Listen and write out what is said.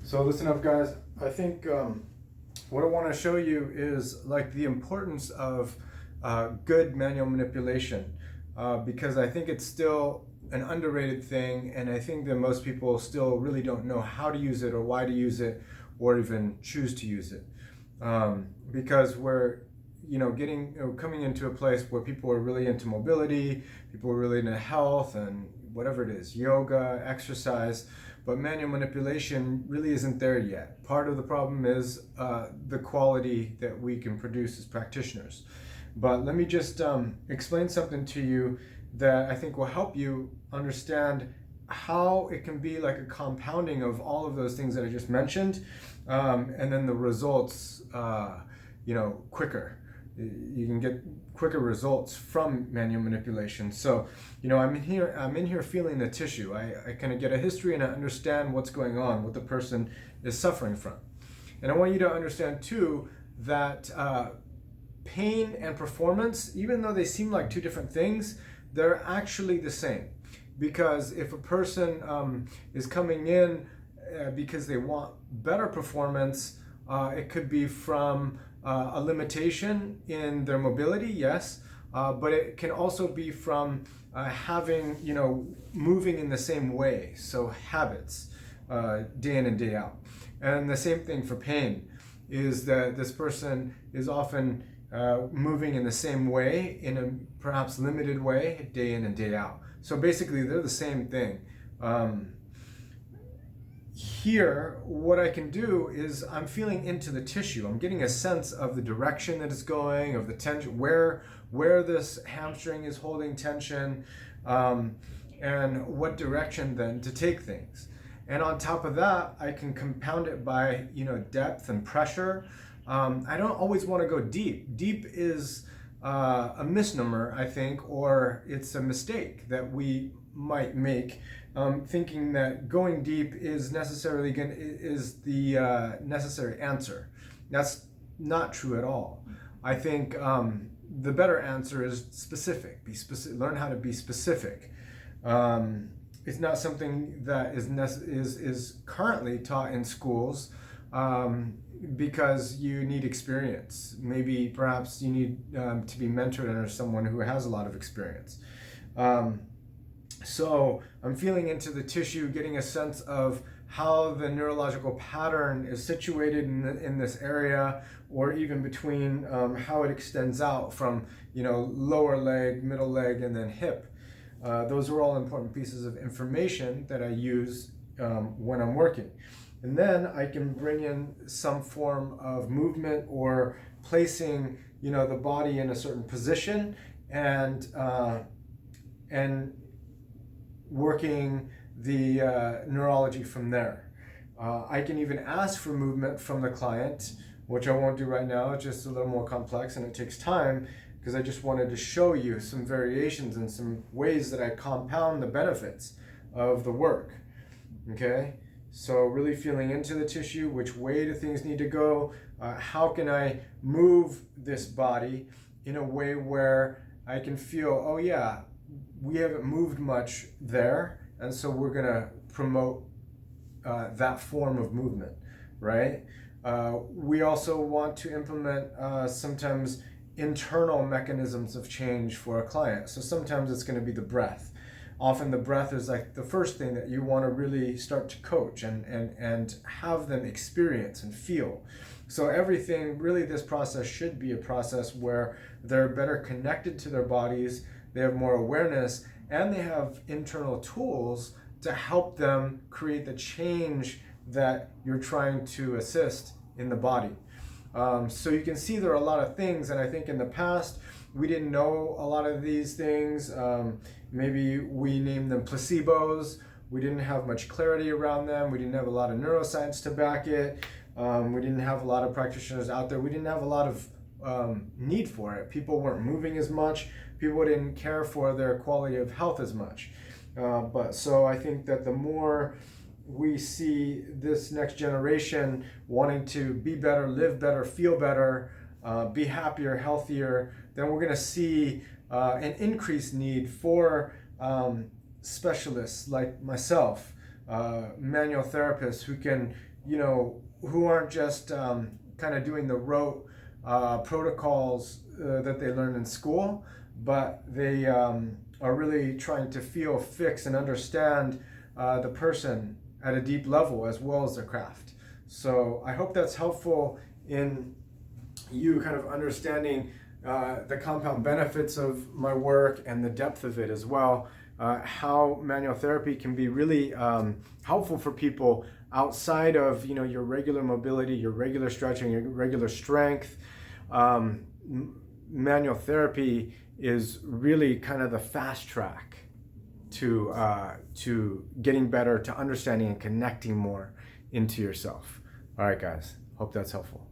So listen up, guys. I think what I want to show you is like the importance of good manual manipulation, because I think it's still an underrated thing, and I think that most people still really don't know how to use it or why to use it or even choose to use it, because we're coming into a place where people are really into mobility, people are really into health and whatever it is, yoga, exercise, but manual manipulation really isn't there yet. Part of the problem is the quality that we can produce as practitioners. But let me just explain something to you that I think will help you understand how it can be like a compounding of all of those things that I just mentioned, and then the results, quicker. You can get quicker results from manual manipulation. So, I'm in here feeling the tissue. I kind of get a history and I understand what's going on, what the person is suffering from. And I want you to understand too that pain and performance, even though they seem like two different things, they're actually the same. Because if a person is coming in because they want better performance, it could be from a limitation in their mobility, yes, but it can also be from moving in the same way, so habits, day in and day out. And the same thing for pain, is that this person is often moving in the same way, in a perhaps limited way, day in and day out. So basically, they're the same thing. Here, what I can do is I'm feeling into the tissue. I'm getting a sense of the direction that it's going, of the tension, where this hamstring is holding tension, and what direction then to take things. And on top of that, I can compound it by depth and pressure. I don't always want to go deep. Deep is a misnomer, I think, or it's a mistake that we might make, thinking that going deep is necessarily the necessary answer. That's not true at all. I think the better answer is specific. Be specific. Learn how to be specific. It's not something that is currently taught in schools, because you need experience. Maybe perhaps you need to be mentored under someone who has a lot of experience. So I'm feeling into the tissue, getting a sense of how the neurological pattern is situated in this area, or even between how it extends out from lower leg, middle leg, and then hip. Those are all important pieces of information that I use when I'm working. And then I can bring in some form of movement or placing the body in a certain position, and working the neurology from there. I can even ask for movement from the client, which I won't do right now. It's just a little more complex and it takes time, because I just wanted to show you some variations and some ways that I compound the benefits of the work. Okay? So really feeling into the tissue, which way do things need to go? How can I move this body in a way where I can feel, oh yeah, we haven't moved much there, and so we're gonna promote that form of movement, right? We also want to implement sometimes internal mechanisms of change for a client. So sometimes it's going to be the breath. Often the breath is like the first thing that you want to really start to coach and have them experience and feel. So everything, really, this process should be a process where they're better connected to their bodies, they have more awareness, and they have internal tools to help them create the change that you're trying to assist in the body. So you can see there are a lot of things, and I think in the past we didn't know a lot of these things. Maybe we named them placebos. We didn't have much clarity around them. We didn't have a lot of neuroscience to back it. We didn't have a lot of practitioners out there. We didn't have a lot of need for it. People weren't moving as much. People didn't care for their quality of health as much. So I think that the more we see this next generation wanting to be better, live better, feel better, be happier, healthier, then we're going to see an increased need for specialists like myself manual therapists who can, who aren't just kind of doing the rote protocols that they learn in school, but they are really trying to feel, fix, and understand the person at a deep level as well as their craft. So I hope that's helpful in you kind of understanding the compound benefits of my work and the depth of it as well. How manual therapy can be really helpful for people outside of your regular mobility, your regular stretching, your regular strength. Manual therapy is really kind of the fast track to getting better, to understanding and connecting more into yourself. All right, guys, hope that's helpful.